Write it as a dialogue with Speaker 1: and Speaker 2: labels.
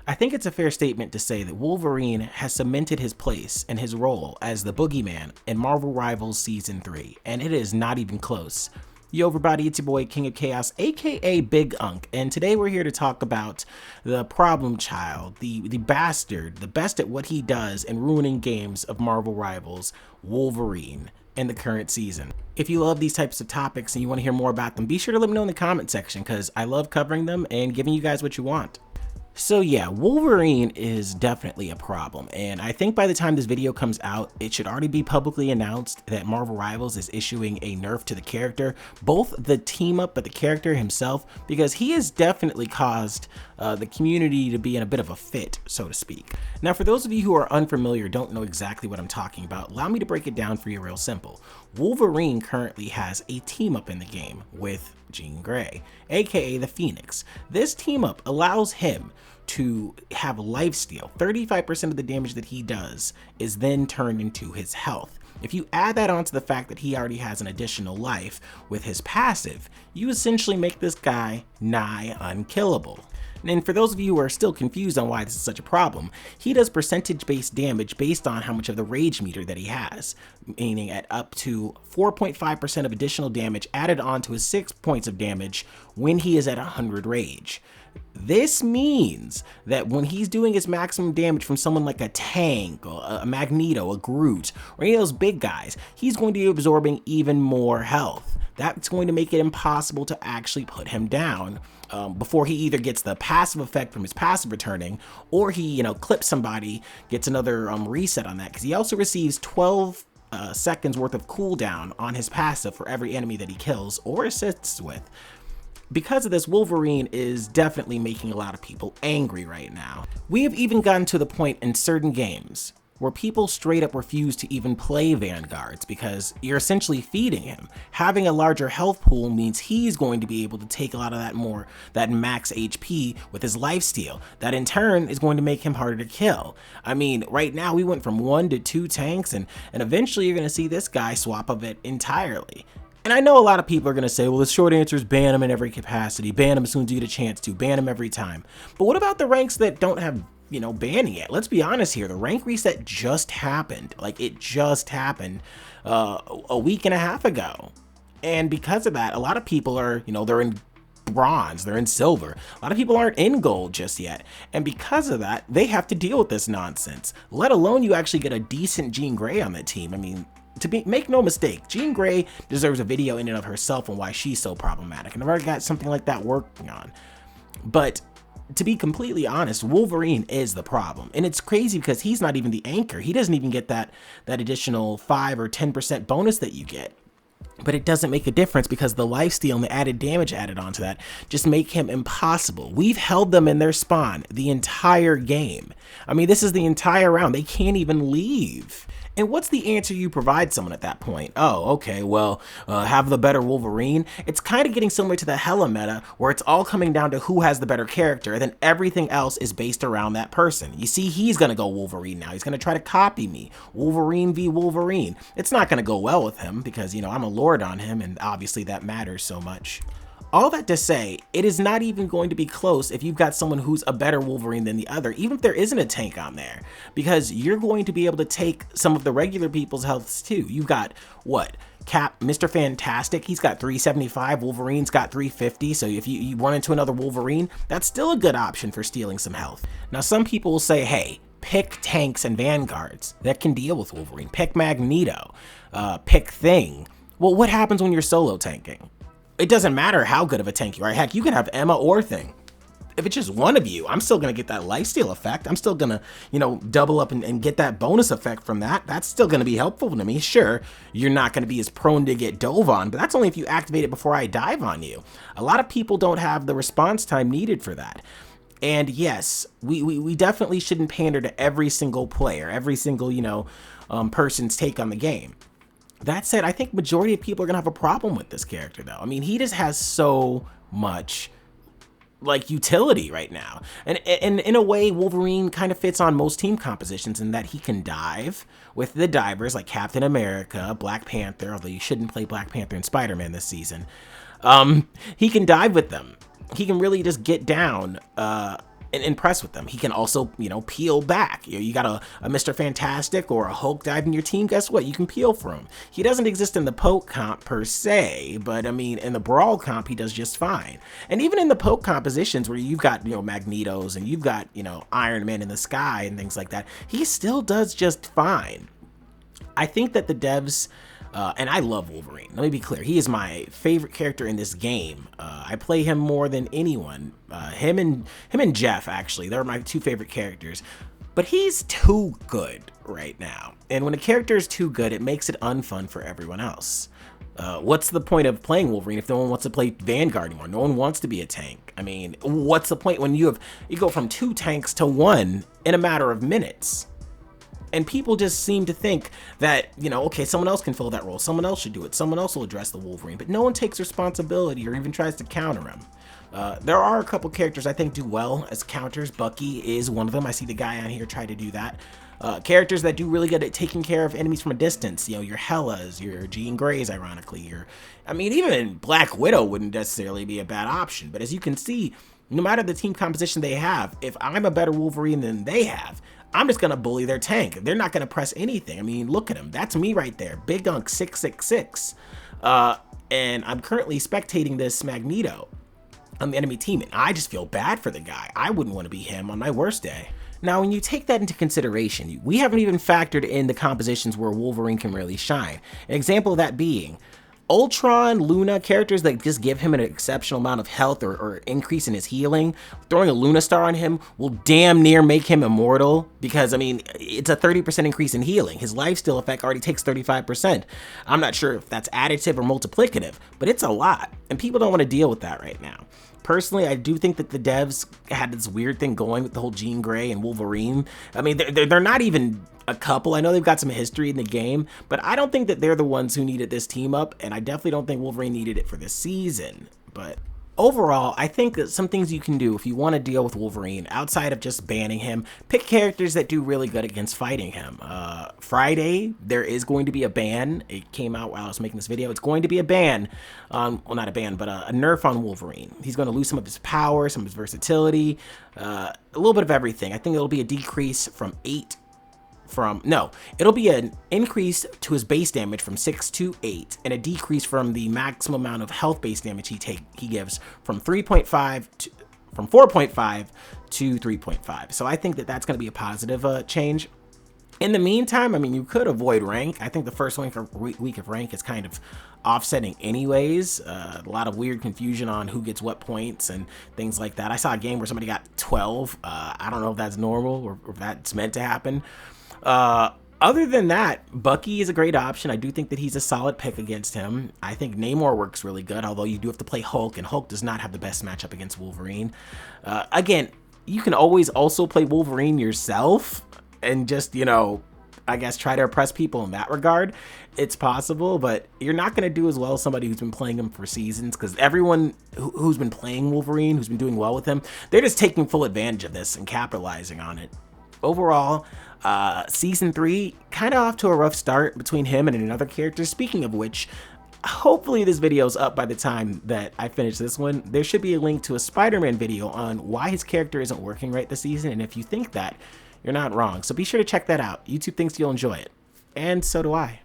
Speaker 1: I think it's a fair statement to say that Wolverine has cemented his place and his role as the boogeyman in Marvel Rivals Season 3, and it is not even close. Yo everybody, it's your boy King of Chaos, aka Big Unk, and today we're here to talk about the problem child, the bastard, the best at what he does and ruining games of Marvel Rivals, Wolverine, in the current season. If you love these types of topics and you want to hear more about them, be sure to let me know in the comment section because I love covering them and giving you guys what you want. So yeah, Wolverine is definitely a problem, and I think by the time this video comes out, it should already be publicly announced that Marvel Rivals is issuing a nerf to the character, both the team up but the character himself, because he has definitely caused the community to be in a bit of a fit, so to speak. Now for those of you who are unfamiliar, don't know exactly what I'm talking about, allow me to break it down for you real simple. Wolverine currently has a team up in the game with Jean Grey, aka the Phoenix. This team up allows him to have lifesteal. 35% of the damage that he does is then turned into his health. If you add that onto the fact that he already has an additional life with his passive, you essentially make this guy nigh unkillable. And for those of you who are still confused on why this is such a problem, he does percentage-based damage based on how much of the rage meter that he has, meaning at up to 4.5% of additional damage added on to his 6 points of damage when he is at 100 rage. This means that when he's doing his maximum damage from someone like a tank, or a Magneto, a Groot, or any of those big guys, he's going to be absorbing even more health. That's going to make it impossible to actually put him down before he either gets the passive effect from his passive returning, or he, clips somebody, gets another reset on that, because he also receives 12 seconds worth of cooldown on his passive for every enemy that he kills or assists with. Because of this, Wolverine is definitely making a lot of people angry right now. We have even gotten to the point in certain games where people straight up refuse to even play Vanguards because you're essentially feeding him. Having a larger health pool means he's going to be able to take a lot of that max HP with his lifesteal. That in turn is going to make him harder to kill. I mean, right now we went from 1 to 2 tanks and eventually you're gonna see this guy swap of it entirely. And I know a lot of people are going to say, well, the short answer is ban him in every capacity, ban him as soon as you get a chance to, ban him every time. But what about the ranks that don't have, banning yet? Let's be honest here, the rank reset just happened. Like, it just happened a week and a half ago. And because of that, a lot of people are, they're in bronze, they're in silver. A lot of people aren't in gold just yet. And because of that, they have to deal with this nonsense, let alone you actually get a decent Jean Grey on the team. I mean, make no mistake, Jean Grey deserves a video in and of herself on why she's so problematic, and I've already got something like that working on. But to be completely honest, Wolverine is the problem, and it's crazy because he's not even the anchor. He doesn't even get that additional 5 or 10% bonus that you get. But it doesn't make a difference because the lifesteal and the added damage added onto that just make him impossible. We've held them in their spawn the entire game. I mean, this is the entire round. They can't even leave. And what's the answer you provide someone at that point? Oh, okay, well, have the better Wolverine. It's kind of getting similar to the Hela meta, where it's all coming down to who has the better character, and then everything else is based around that person. You see, he's gonna go Wolverine now. He's gonna try to copy me. Wolverine v. Wolverine. It's not gonna go well with him because, I'm a lord on him, and obviously that matters so much. All that to say, it is not even going to be close if you've got someone who's a better Wolverine than the other, even if there isn't a tank on there, because you're going to be able to take some of the regular people's healths too. You've got, what, Mr. Fantastic, he's got 375, Wolverine's got 350, so if you run into another Wolverine, that's still a good option for stealing some health. Now, some people will say, hey, pick tanks and vanguards that can deal with Wolverine. Pick Magneto, pick Thing. Well, what happens when you're solo tanking? It doesn't matter how good of a tank you are. Heck, you can have Emma or Thing. If it's just one of you, I'm still gonna get that lifesteal effect. I'm still gonna, double up and get that bonus effect from that. That's still gonna be helpful to me. Sure, you're not gonna be as prone to get dove on, but that's only if you activate it before I dive on you. A lot of people don't have the response time needed for that. And yes, we definitely shouldn't pander to every single player, every single, person's take on the game. That said, I think majority of people are gonna have a problem with this character though. I mean, he just has so much utility right now. And in a way, Wolverine kind of fits on most team compositions in that he can dive with the divers like Captain America, Black Panther, although you shouldn't play Black Panther and Spider-Man this season. He can dive with them. He can really just get down and impress with them. He can also, you know, peel back. You got a Mr. Fantastic or a Hulk diving your team, guess what? You can peel for him. He doesn't exist in the poke comp per se, but I mean, in the brawl comp, he does just fine. And even in the poke compositions where you've got, you know, Magnetos and you've got, you know, Iron Man in the sky and things like that, he still does just fine. I think that the devs, and I love Wolverine. Let me be clear. He is my favorite character in this game. I play him more than anyone. Him and Jeff, actually, they're my two favorite characters. But he's too good right now. And when a character is too good, it makes it unfun for everyone else. What's the point of playing Wolverine if no one wants to play Vanguard anymore? No one wants to be a tank. I mean, what's the point when you go from 2 tanks to 1 in a matter of minutes? And people just seem to think that, you know, okay, someone else can fill that role. Someone else should do it. Someone else will address the Wolverine. But no one takes responsibility or even tries to counter him. There are a couple characters I think do well as counters. Bucky is one of them. I see the guy on here try to do that. Characters that do really good at taking care of enemies from a distance. You know, your Hellas, your Jean Greys, ironically. I mean, even Black Widow wouldn't necessarily be a bad option. But as you can see, no matter the team composition they have, if I'm a better Wolverine than they have, I'm just going to bully their tank. They're not going to press anything. I mean, look at him. That's me right there. Big Unk 666. And I'm currently spectating this Magneto on the enemy team, and I just feel bad for the guy. I wouldn't want to be him on my worst day. Now, when you take that into consideration, we haven't even factored in the compositions where Wolverine can really shine. An example of that being Ultron, Luna, characters that just give him an exceptional amount of health or increase in his healing. Throwing a Luna Star on him will damn near make him immortal because, I mean, it's a 30% increase in healing. His lifesteal effect already takes 35%. I'm not sure if that's additive or multiplicative, but it's a lot, and people don't want to deal with that right now. Personally, I do think that the devs had this weird thing going with the whole Jean Grey and Wolverine. I mean, they're not even a couple. I know they've got some history in the game, but I don't think that they're the ones who needed this team up, and I definitely don't think Wolverine needed it for this season. But overall, I think that some things you can do if you want to deal with Wolverine outside of just banning him, pick characters that do really good against fighting him. Friday, there is going to be a ban. It came out while I was making this video. It's going to be a ban, well, not a ban, but a nerf on Wolverine. He's going to lose some of his power, some of his versatility, a little bit of everything. I think it'll be a decrease from it'll be an increase to his base damage from 6 to 8, and a decrease from the maximum amount of health base damage he gives from 4.5 to 3.5. So I think that that's going to be a positive change. In the meantime, I mean, you could avoid rank. I think the first week of rank is kind of offsetting anyways. A lot of weird confusion on who gets what points and things like that. I saw a game where somebody got 12. I don't know if that's normal or if that's meant to happen. Other than that, Bucky is a great option. I do think that he's a solid pick against him. I think Namor works really good, although you do have to play Hulk, and Hulk does not have the best matchup against Wolverine. Again, you can always also play Wolverine yourself and just, you know, I guess try to oppress people in that regard. It's possible, but you're not going to do as well as somebody who's been playing him for seasons, because everyone who's been playing Wolverine, who's been doing well with him, they're just taking full advantage of this and capitalizing on it. Overall, season 3 kind of off to a rough start between him and another character. Speaking of which, hopefully this video is up by the time that I finish this one. There should be a link to a Spider-Man video on why his character isn't working right this season, and if you think that, you're not wrong. So be sure to check that out. YouTube thinks you'll enjoy it, and so do I.